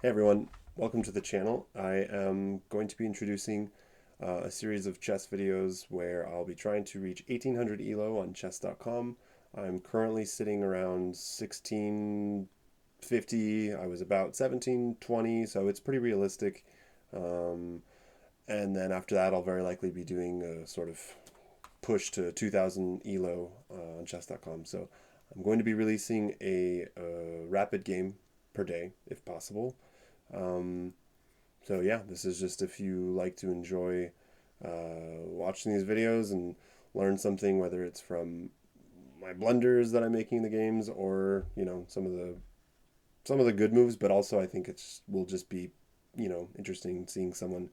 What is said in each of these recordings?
Hey everyone, welcome to the channel. I am going to be introducing a series of chess videos where I'll be trying to reach 1800 ELO on chess.com. I'm currently sitting around 1650. I was about 1720, so it's pretty realistic. And then after that, I'll very likely be doing a sort of push to 2000 ELO on chess.com. So I'm going to be releasing a rapid game per day if possible. Um, so yeah, this is just if you like to enjoy watching these videos and learn something, whether it's from my blunders that I'm making in the games or some of the good moves, but also I think it's will just be interesting seeing someone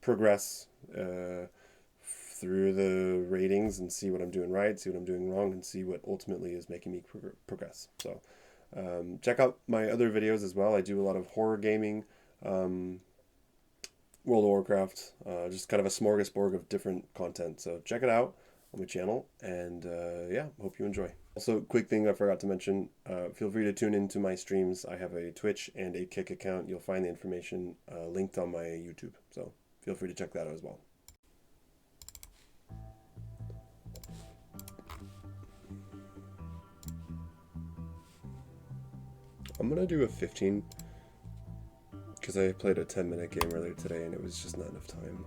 progress through the ratings and see what I'm doing right, see what I'm doing wrong, and see what ultimately is making me progress. So check out my other videos as well. I do a lot of horror gaming, um, World of Warcraft, just kind of a smorgasbord of different content. So check it out on my channel, and yeah, hope you enjoy. Also, quick thing I forgot to mention, feel free to tune into my streams. I have a Twitch and a Kick account. You'll find the information linked on my YouTube. So feel free to check that out as well. I'm going to do a 15 because I played a 10-minute game earlier today and it was just not enough time.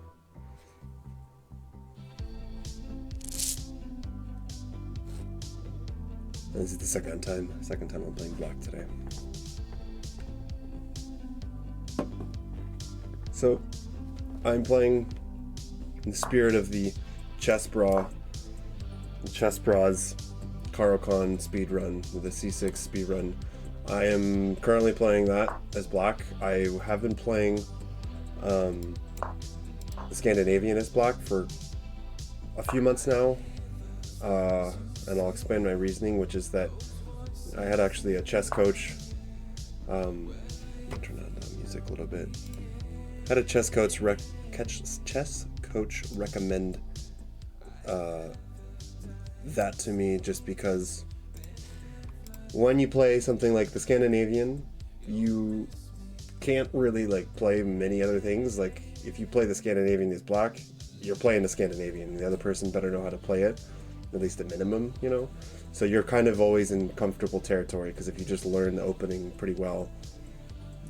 This is the second time I'm playing black today. So I'm playing in the spirit of the Chess Bra's Caro-Kann speedrun, with the C6 speedrun. I am currently playing that as black. I have been playing the Scandinavian as black for a few months now, and I'll explain my reasoning, which is that I had actually a chess coach. I'll turn on the music a little bit. I had a chess coach recommend that to me, just because when you play something like the Scandinavian, you can't really like play many other things. Like if you play the Scandinavian as black, you're playing the Scandinavian. The other person better know how to play it, at least a minimum, you know? So you're kind of always in comfortable territory, because if you just learn the opening pretty well,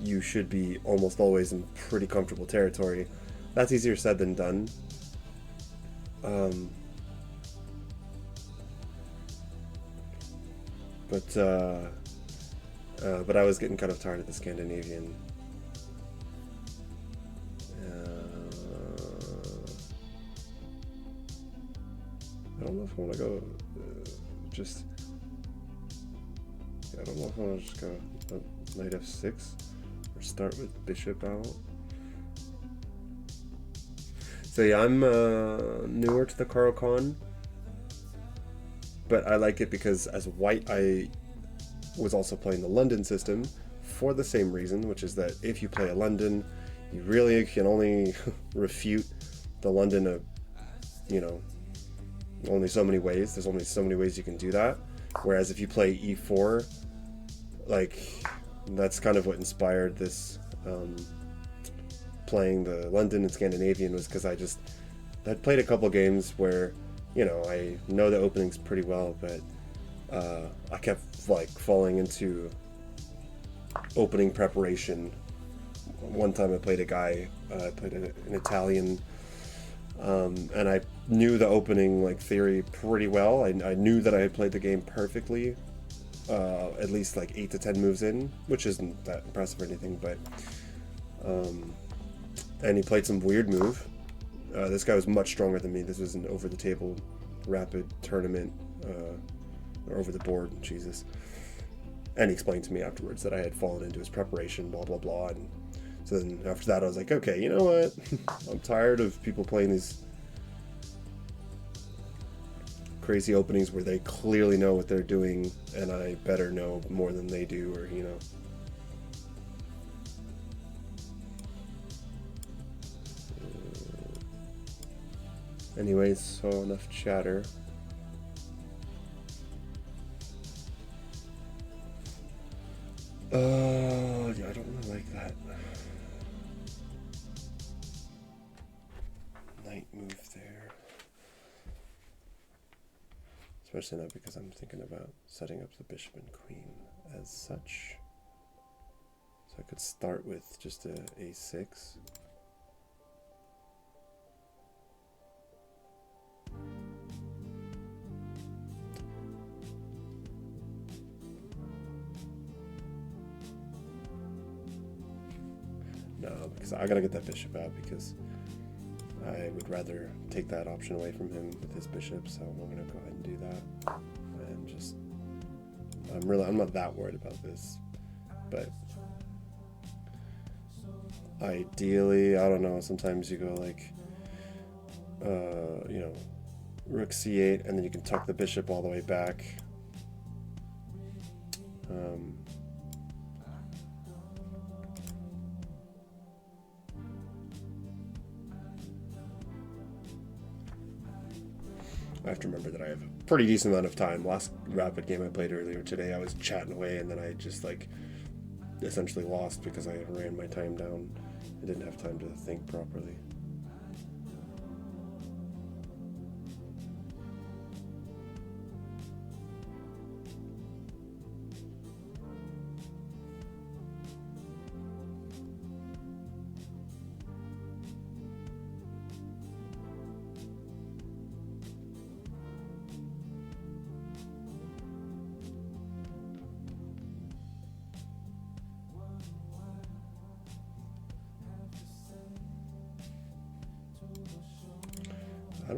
you should be almost always in pretty comfortable territory. That's easier said than done. But I was getting kind of tired of the Scandinavian. I don't know if I want to go just. I don't know if I want to just go knight f6 or start with bishop out. So yeah, I'm newer to the Caro-Kann, but I like it because as white I was also playing the London system for the same reason, which is that if you play a London, you really can only refute the London only so many ways. There's only so many ways you can do that. Whereas if you play e4, like that's kind of what inspired this playing the London and Scandinavian, was because I'd played a couple games where I know the openings pretty well, but I kept like falling into opening preparation. One time I played an Italian, and I knew the opening like theory pretty well. I knew that I had played the game perfectly, at least like 8 to 10 moves in, which isn't that impressive or anything, but and he played some weird move. This guy was much stronger than me. This was an over-the-table rapid tournament, or over the board, Jesus. And he explained to me afterwards that I had fallen into his preparation, blah, blah, blah. And so then after that, I was like, okay, you know what? I'm tired of people playing these crazy openings where they clearly know what they're doing, and I better know more than they do, or, Anyways, so enough chatter. Yeah, I don't really like that. Knight move there. Especially now because I'm thinking about setting up the bishop and queen as such. So I could start with just a a6. No, because I gotta get that bishop out because I would rather take that option away from him with his bishop, so I'm gonna go ahead and do that. And just, I'm not that worried about this, but ideally, I don't know, sometimes you go like, you know, rook c8, and then you can tuck the bishop all the way back. I have to remember that I have a pretty decent amount of time. Last rapid game I played earlier today, I was chatting away, and then I just like essentially lost because I ran my time down. I didn't have time to think properly. I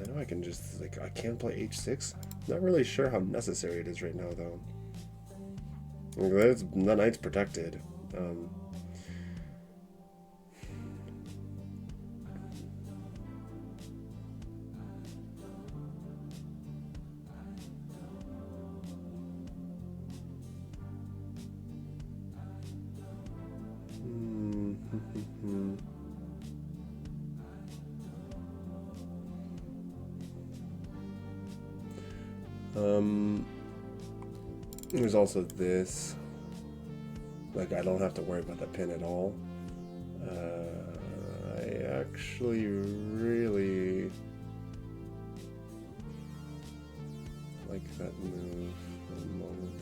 know I can just, like, I can play h6. Not really sure how necessary it is right now, though. The knight's protected. There's also this. Like, I don't have to worry about that pin at all. I actually really like that move for the moment.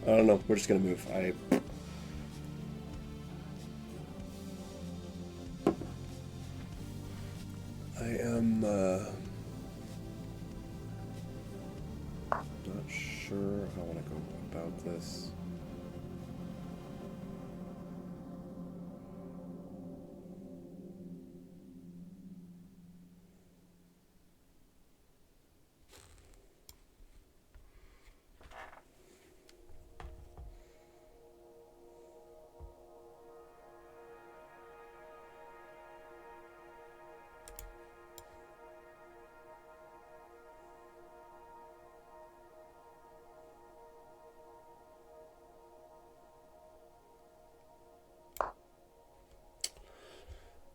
I don't know. We're just gonna move. I am not sure how I want to go about this.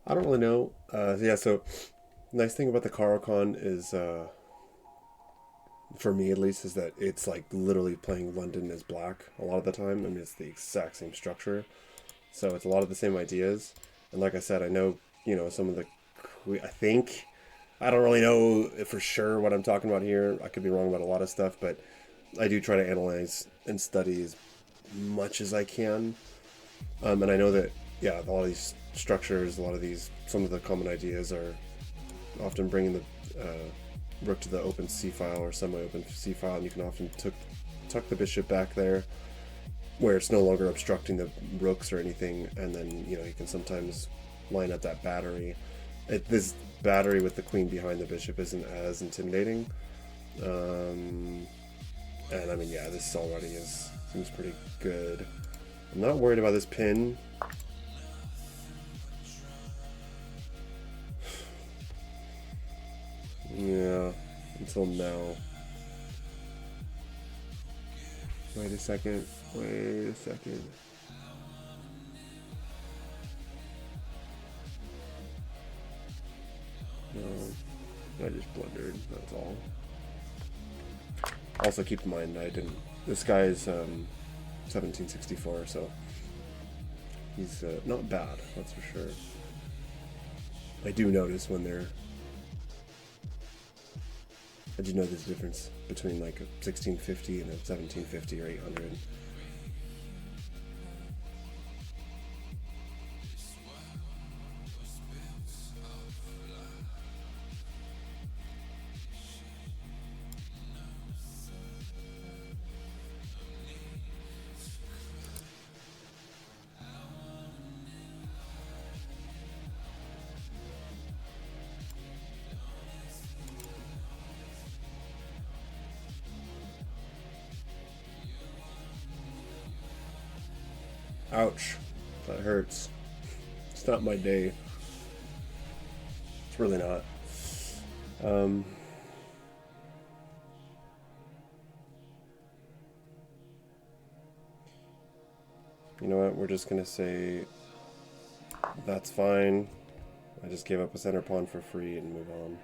I don't really know. Yeah, so nice thing about the Carocon is, for me at least, is that it's like literally playing London as black a lot of the time. I mean, it's the exact same structure. So it's a lot of the same ideas. And like I said, I know, some of the, I think, I don't really know for sure what I'm talking about here. I could be wrong about a lot of stuff, but I do try to analyze and study as much as I can. And I know that, yeah, a lot of these structures, some of the common ideas are often bringing the rook to the open c file or semi-open c file, and you can often tuck the bishop back there, where it's no longer obstructing the rooks or anything, and then you can sometimes line up that battery. This battery with the queen behind the bishop isn't as intimidating, and I mean, yeah, this already seems pretty good. I'm not worried about this pin. Yeah, until now. Wait a second. Wait a second. No, I just blundered. That's all. Also, keep in mind, this guy is 1764, so he's not bad. That's for sure. I do notice when they're. I do know there's a difference between like a 1650 and a 1750 or 800. Ouch. That hurts. It's not my day. It's really not. You know what? We're just going to say that's fine. I just gave up a center pawn for free and move on.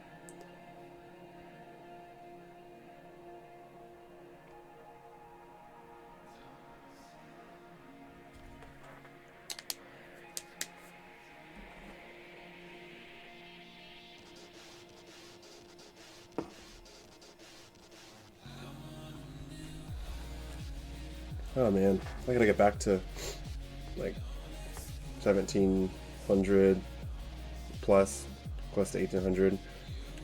Oh man, I gotta get back to like 1700 plus to 1800.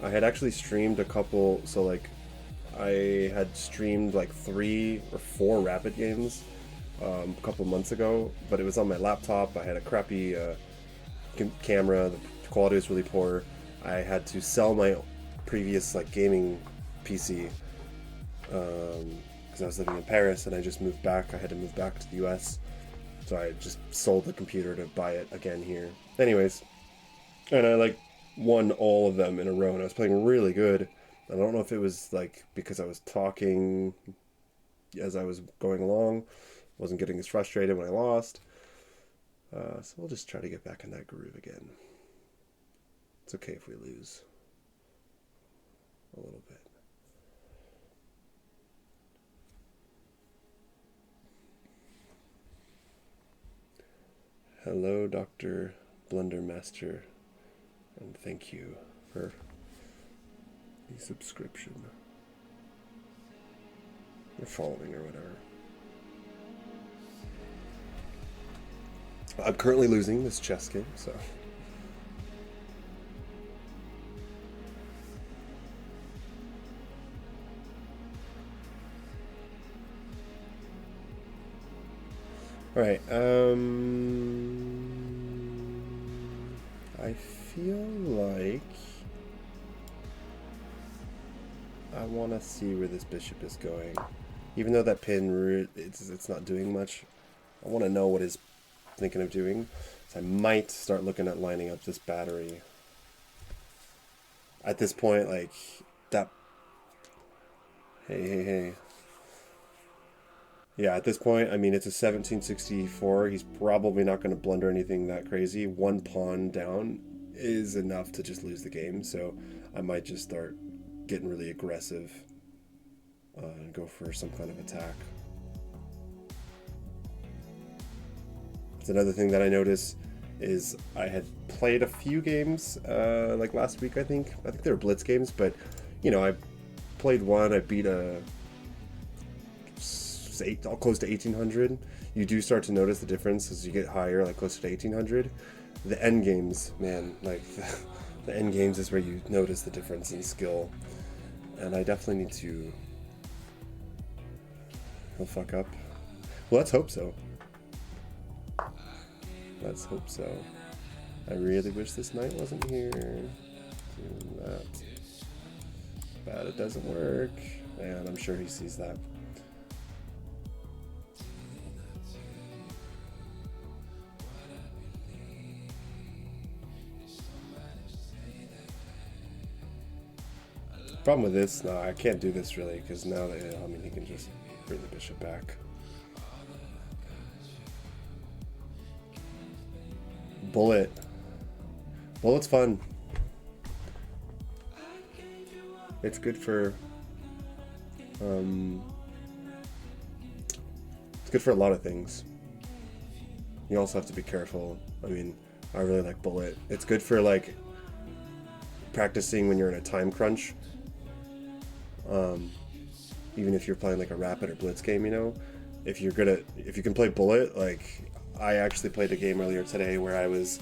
I had actually streamed a couple, so like I had streamed like 3 or 4 rapid games a couple months ago, but it was on my laptop. I had a crappy camera, the quality was really poor. I had to sell my previous like gaming PC because I was living in Paris and I just moved back. I had to move back to the US, so I just sold the computer to buy it again here. Anyways, and I like won all of them in a row, and I was playing really good. I don't know if it was like because I was talking as I was going along, wasn't getting as frustrated when I lost. So we'll just try to get back in that groove again. It's okay if we lose a little bit. Hello, Dr. Blundermaster, and thank you for the subscription or following or whatever. I'm currently losing this chess game, so. All right. I feel like I want to see where this bishop is going, even though that pin it's not doing much. I want to know what he's thinking of doing, so I might start looking at lining up this battery. At this point, like that. Hey. Yeah, at this point, I mean, it's a 1764. He's probably not going to blunder anything that crazy. One pawn down is enough to just lose the game, so I might just start getting really aggressive and go for some kind of attack. It's another thing that I noticed is I had played a few games like last week, I think they were blitz games, but you know, I played one, I beat close to 1800. You do start to notice the difference as you get higher, like closer to 1800. The end games, man, like the end games is where you notice the difference in skill, and I definitely need to he'll fuck up. Well, let's hope so. Let's hope so. I really wish this knight wasn't here. Doing that. But it doesn't work. And I'm sure he sees that. Problem with this, no, I can't do this really, because now that, I mean, he can just bring the bishop back. Bullet. Bullet's fun. It's good for it's good for a lot of things. You also have to be careful. I mean, I really like bullet. It's good for like practicing when you're in a time crunch. Even if you're playing like a rapid or blitz game, you know, if you can play bullet, like I actually played a game earlier today where I was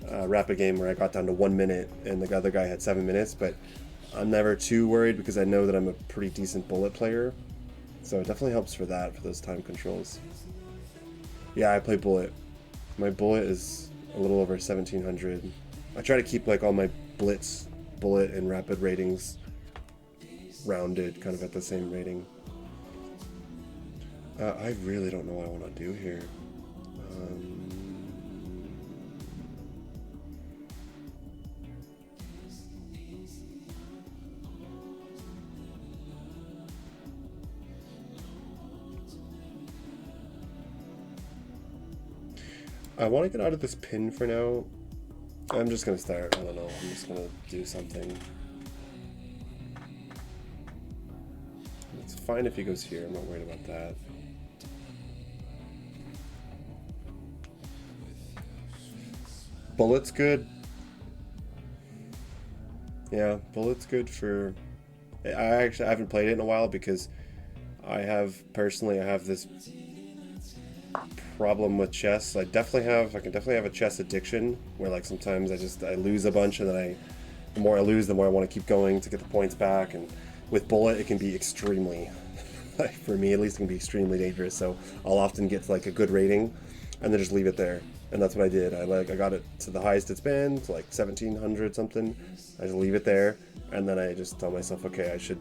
a rapid game where I got down to 1 minute and the other guy had 7 minutes, but I'm never too worried because I know that I'm a pretty decent bullet player, so it definitely helps for that, for those time controls. Yeah, I play bullet. My bullet is a little over 1700. I try to keep like all my blitz, bullet, and rapid ratings rounded kind of at the same rating. I really don't know what I want to do here. I want to get out of this pin for now. I'm just going to start, I don't know, I'm just going to do something. It's fine if he goes here, I'm not worried about that. Bullet's good. Yeah, bullet's good for... I haven't played it in a while because I have this problem with chess. I can definitely have a chess addiction where like sometimes I lose a bunch and then the more I lose, the more I want to keep going to get the points back. And with bullet, it can be extremely, like for me at least, it can be extremely dangerous. So I'll often get like a good rating and then just leave it there. And that's what I did. I got it to the highest it's been, to like 1700 something. I just leave it there, and then I just tell myself, okay, I should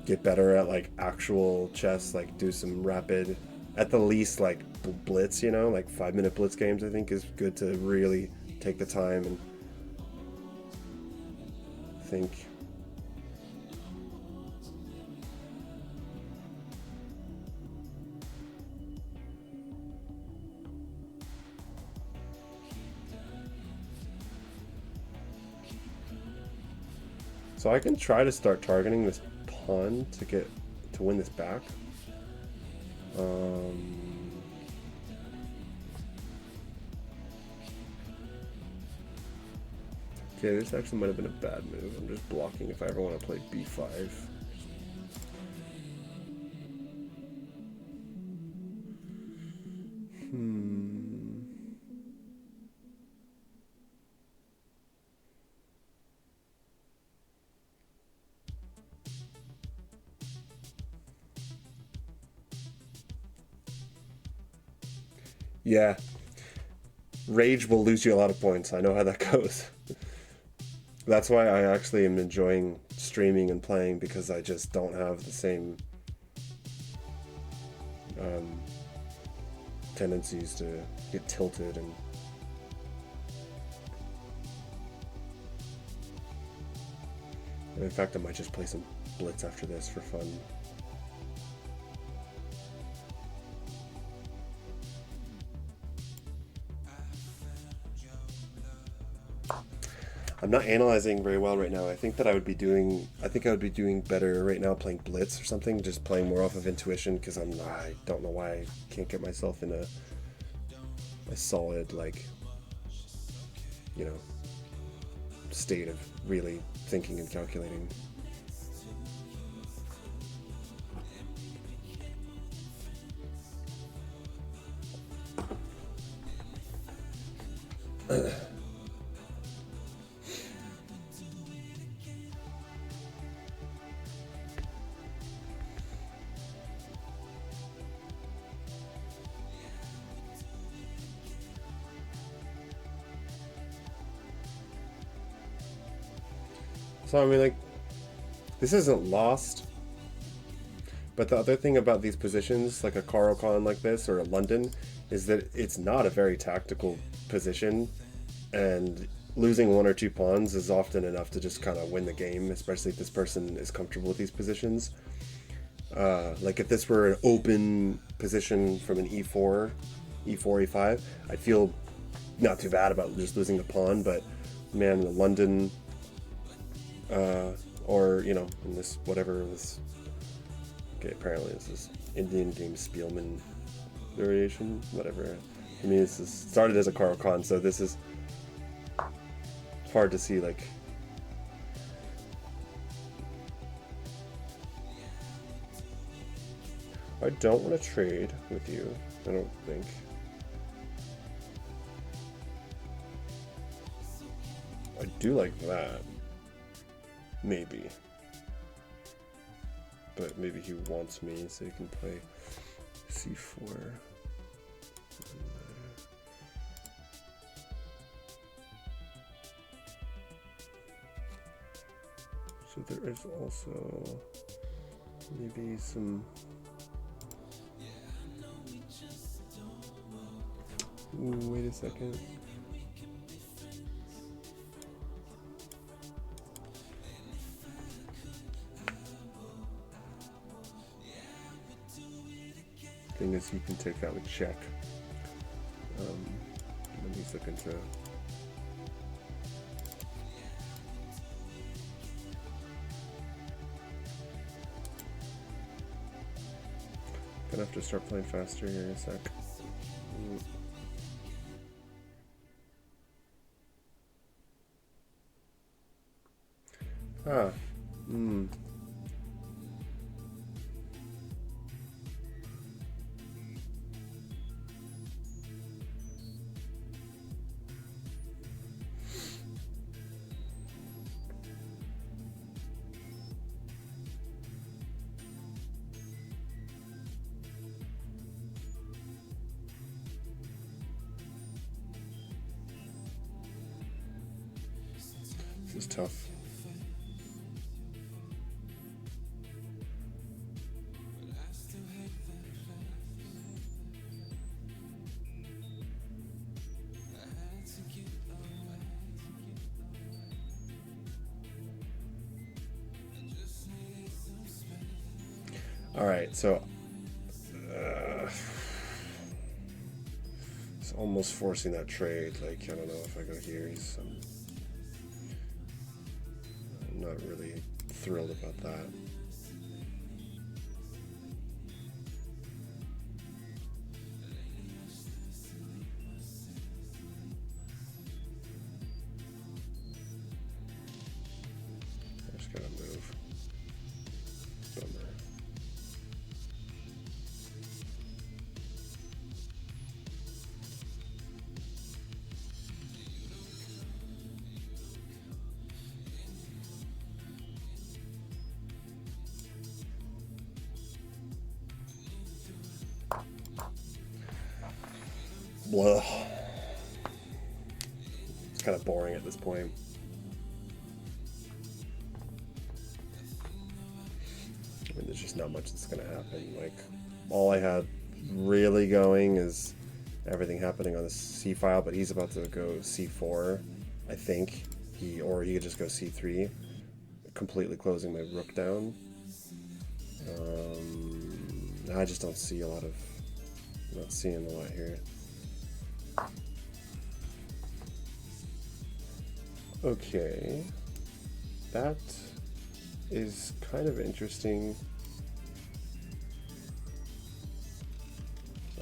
get better at like actual chess, like do some rapid, at the least like blitz, you know, like 5-minute blitz games. I think is good to really take the time and think. So I can try to start targeting this pawn to win this back. Okay, this actually might have been a bad move. I'm just blocking if I ever want to play b5. Yeah. Rage will lose you a lot of points. I know how that goes. That's why I actually am enjoying streaming and playing, because I just don't have the same tendencies to get tilted and in fact I might just play some blitz after this for fun. I'm not analyzing very well right now. I think I would be doing better right now playing blitz or something, just playing more off of intuition, because I don't know why I can't get myself in a solid, like, you know, state of really thinking and calculating. So I mean, like, this isn't lost. But the other thing about these positions, like a Caro-Kann like this or a London, is that it's not a very tactical position, and losing one or two pawns is often enough to just kind of win the game, especially if this person is comfortable with these positions. Like if this were an open position from an e4, e4, e5, I'd feel not too bad about just losing the pawn, but man, the London, or, you know, in this, whatever this, okay, apparently this is Indian game Spielman variation, whatever. I mean, this is started as a Caro-Kann, so this is hard to see, like, I don't want to trade with you, I don't think. I do like that. Maybe. But maybe he wants me so he can play c4. So there is also maybe some... Ooh, wait a second. Thing is, he can take that with check. And he's looking to... Gonna have to start playing faster here in a sec. Ah. This is tough. All right, so it's almost forcing that trade. Like, I don't know if I go here. I'm not really thrilled about that. I just gotta move. Bummer. Blah. It's kind of boring at this point. I mean, there's just not much that's gonna happen. Like, all I had really going is everything happening on the C file, but he's about to go C4, I think. Or he could just go C3, completely closing my rook down. I just don't see a lot of, not seeing a lot here. Okay, that is kind of interesting.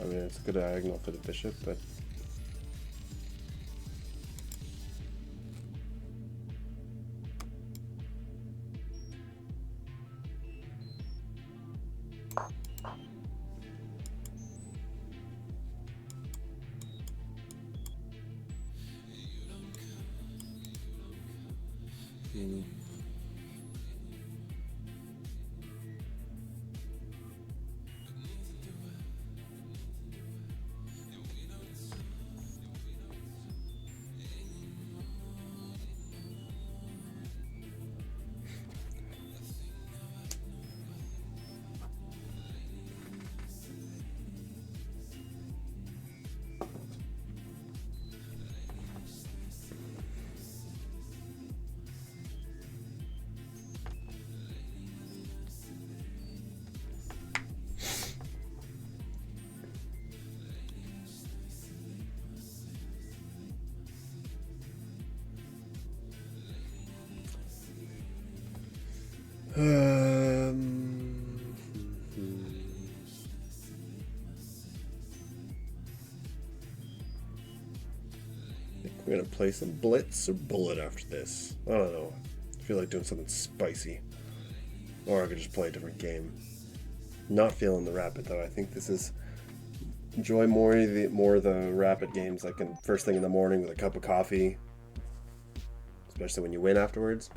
I mean, it's a good diagonal for the bishop, but We're gonna play some Blitz or Bullet after this. I don't know. I feel like doing something spicy. Or I could just play a different game. Not feeling the rapid though. I think this is enjoy more the rapid games, like first thing in the morning with a cup of coffee, especially when you win afterwards.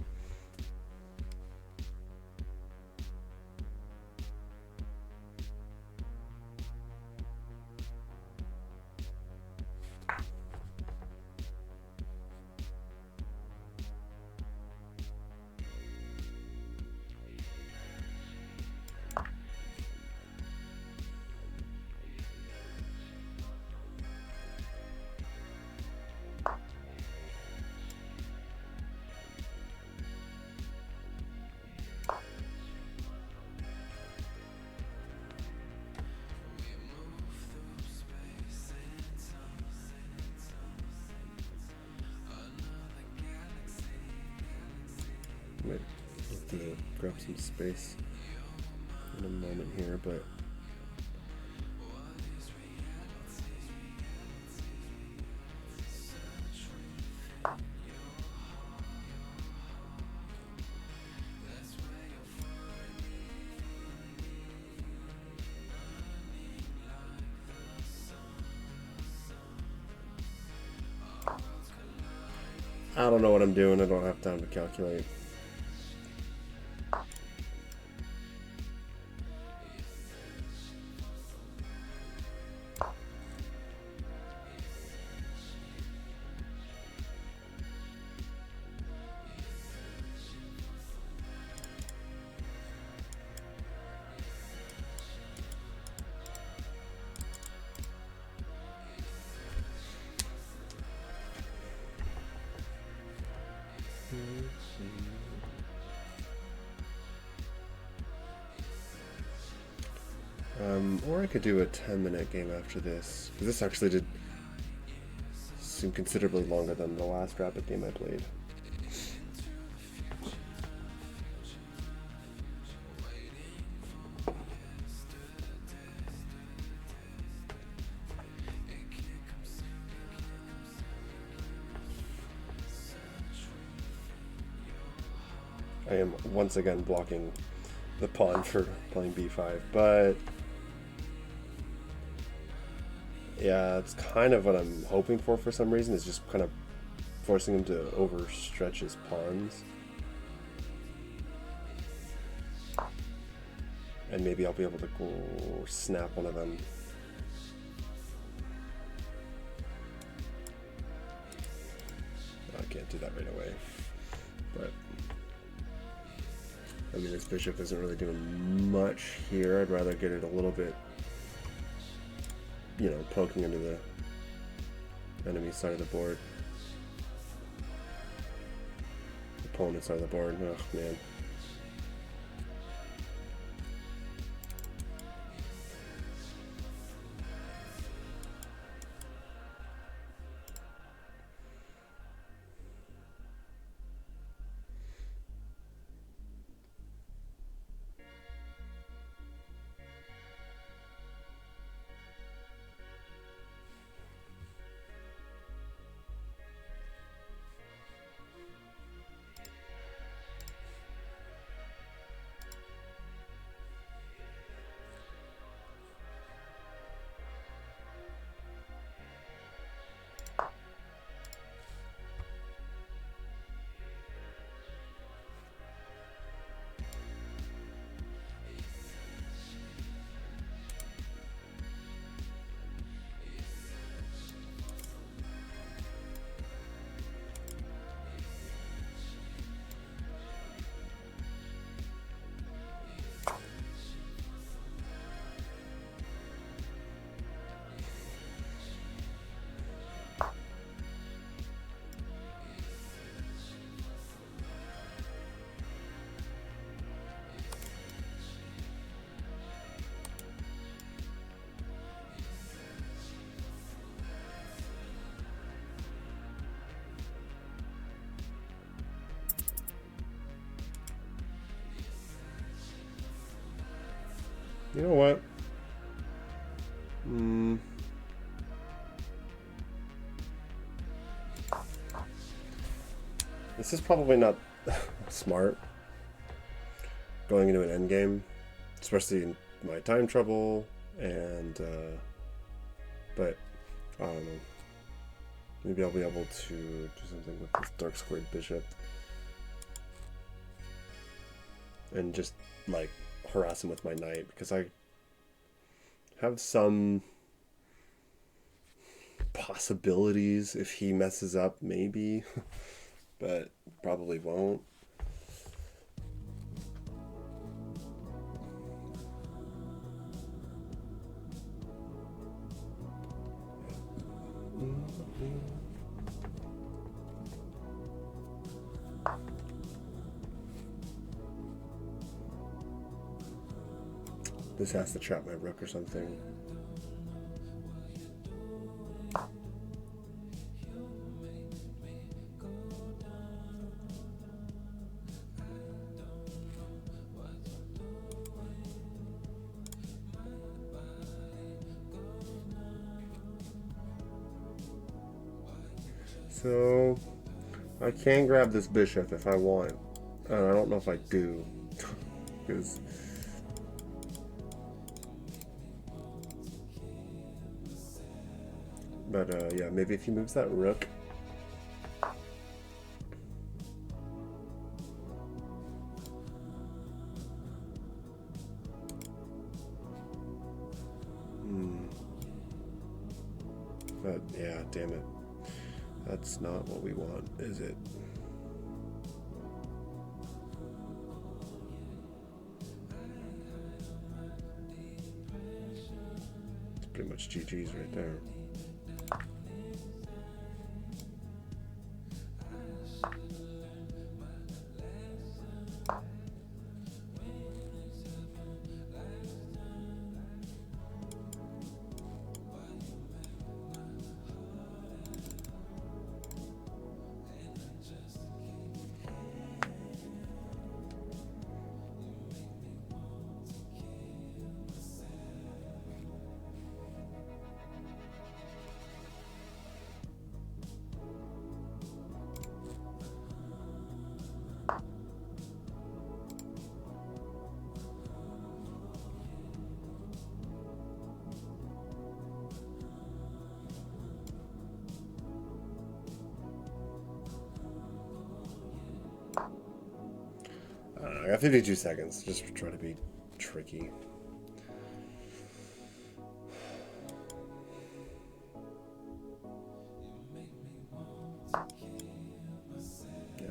Might have to grab some space in a moment here, but I don't know what I'm doing. I don't have time to calculate. Or I could do a 10-minute game after this. This actually did seem considerably longer than the last rapid game I played. I am once again blocking the pawn for playing b5, but yeah, it's kind of what I'm hoping for some reason, is just kind of forcing him to overstretch his pawns. And maybe I'll be able to go snap one of them. I can't do that right away, but I mean, this bishop isn't really doing much here. I'd rather get it a little bit, you know, poking into the enemy side of the board. Opponent's side of the board. Oh, man. You know what? This is probably not smart going into an endgame, especially in my time trouble, and but I don't know. Maybe I'll be able to do something with this dark squared bishop and just like harass him with my knight, because I have some possibilities if he messes up, maybe, but probably won't. This has to trap my rook or something. So I can grab this bishop if I want. I don't know if I do, because but yeah, maybe if he moves that rook. But yeah, damn it. That's not what we want, is it? It's pretty much GG's right there. I got 52 seconds. Just try to be tricky. Yeah.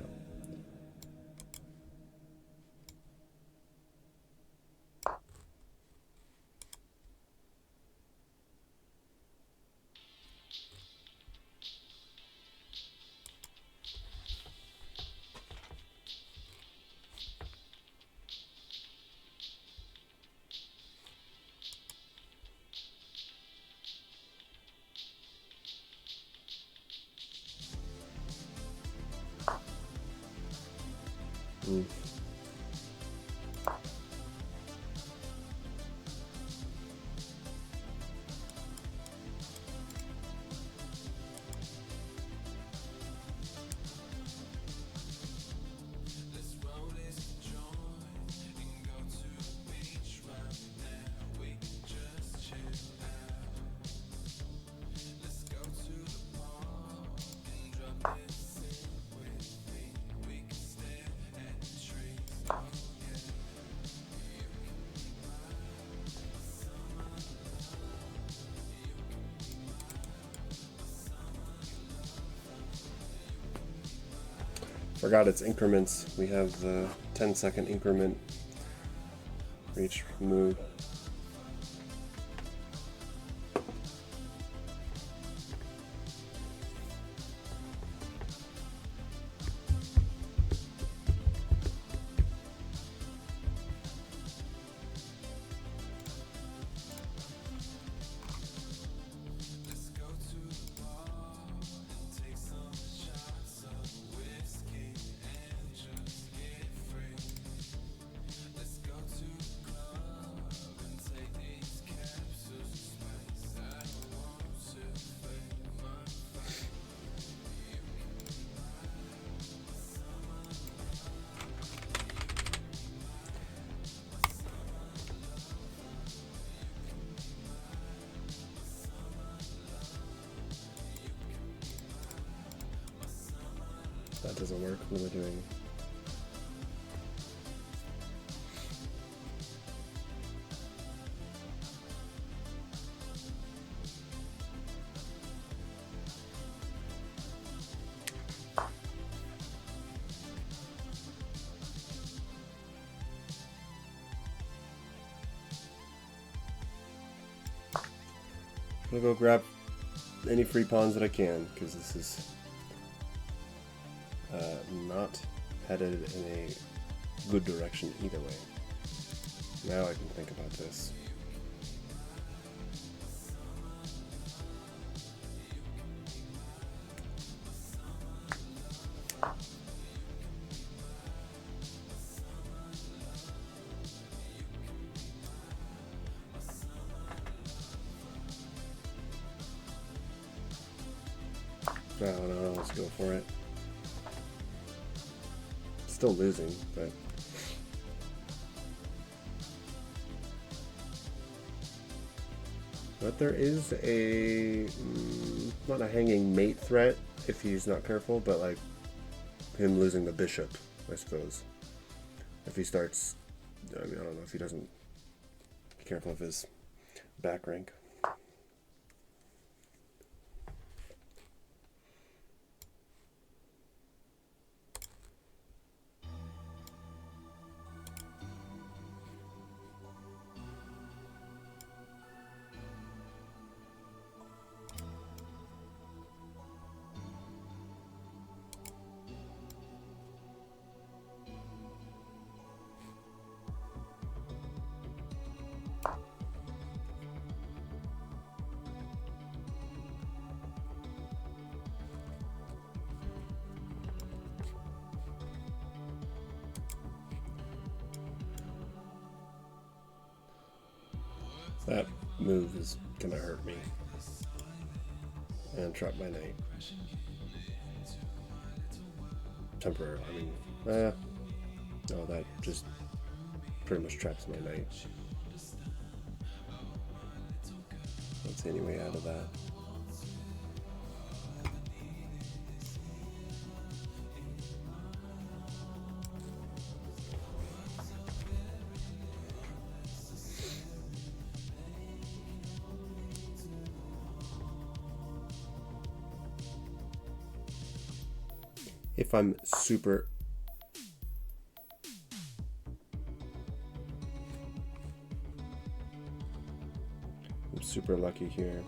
Forgot its increments. We have the 10-second increment for each move. That doesn't work. What am I doing? I'm gonna go grab any free pawns that I can, because this is not headed in a good direction either way. Now I can think about this. No, let's go for it. Still losing, but there is a not a hanging mate threat if he's not careful, but like him losing the bishop, I suppose. If he starts, I mean, I don't know, if he doesn't be careful of his back rank. That move is gonna hurt me. And trap my knight. Temporarily, I mean, no, that just pretty much traps my knight. Don't see any way out of that. If I'm super lucky here.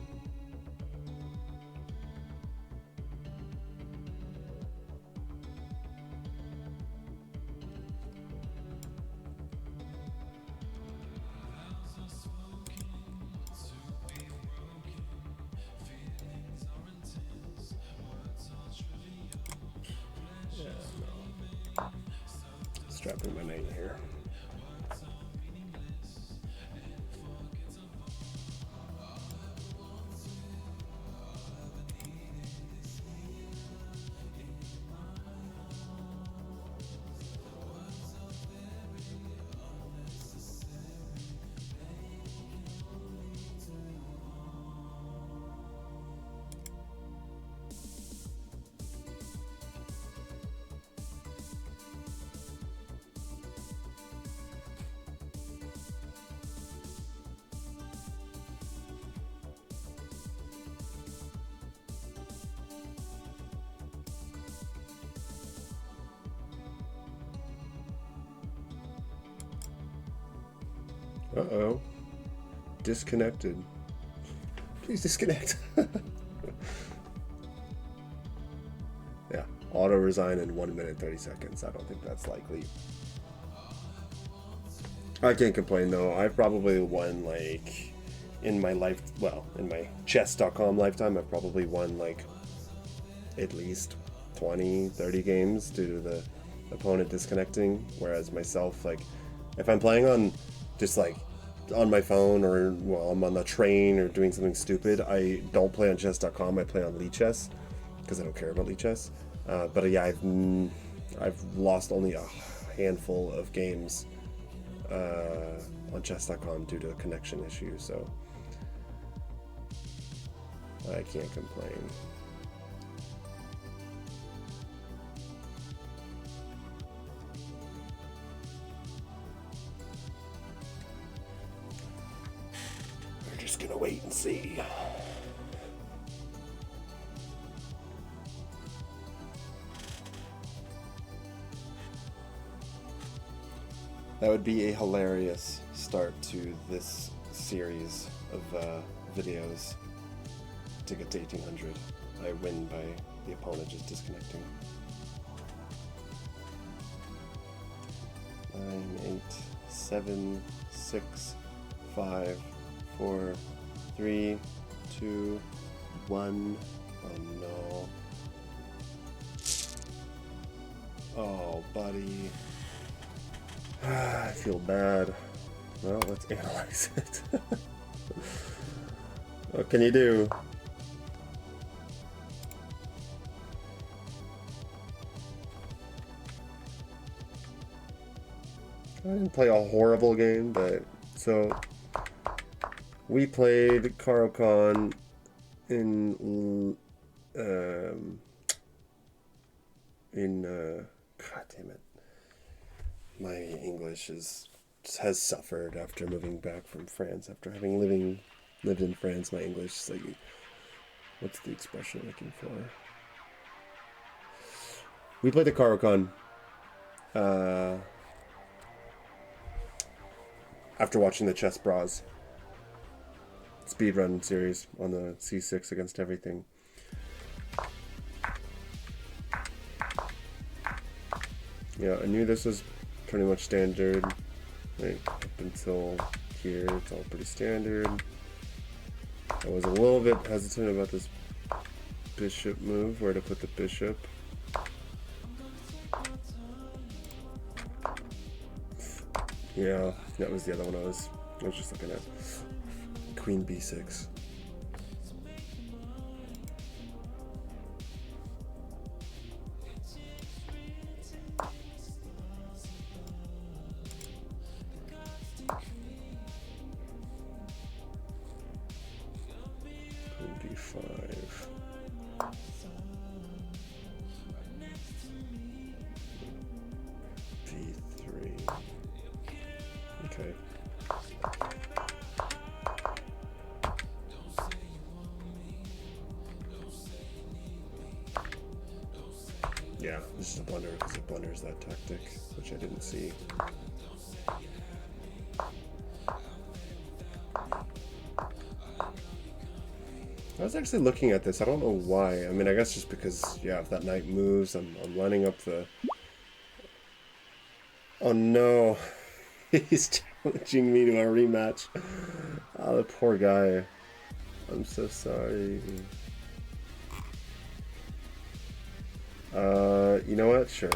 Strapping my knight here. Uh-oh. Disconnected. Please disconnect. Yeah, auto resign in 1 minute 30 seconds. I don't think that's likely. I can't complain though. I've probably won like in my life, well, in my chess.com lifetime, I've probably won like at least 20, 30 games due to the opponent disconnecting. Whereas myself, like if I'm playing on just like on my phone or while I'm on the train or doing something stupid, I don't play on chess.com. I play on Lichess because I don't care about Lichess. But yeah, I've lost only a handful of games on chess.com due to a connection issue, so I can't complain. just gonna wait and see. That would be a hilarious start to this series of videos to get to 1800. I win by the opponent just disconnecting. 9, 8, 7, 6, 5, 4, 3, 2, 1. Oh no. Oh, buddy. I feel bad. Well, let's analyze it. What can you do? I didn't play a horrible game, but so we played Karokan in God damn it. My English has suffered after moving back from France. After having lived in France, my English is like, what's the expression I'm looking for? We played the Karokan after watching the Chess Bras speedrun series on the C6 against everything. Yeah, I knew this was pretty much standard. Like, up until here, it's all pretty standard. I was a little bit hesitant about this bishop move, where to put the bishop. Yeah, that was the other one I was just looking at. Queen b6. Okay. Yeah, this is a blunder because it blunders that tactic, which I didn't see. I was actually looking at this. I don't know why. I mean, I guess just because, yeah, if that knight moves, I'm lining up the... Oh no. He's challenging me to a rematch. Oh, the poor guy. I'm so sorry. You know what? Sure.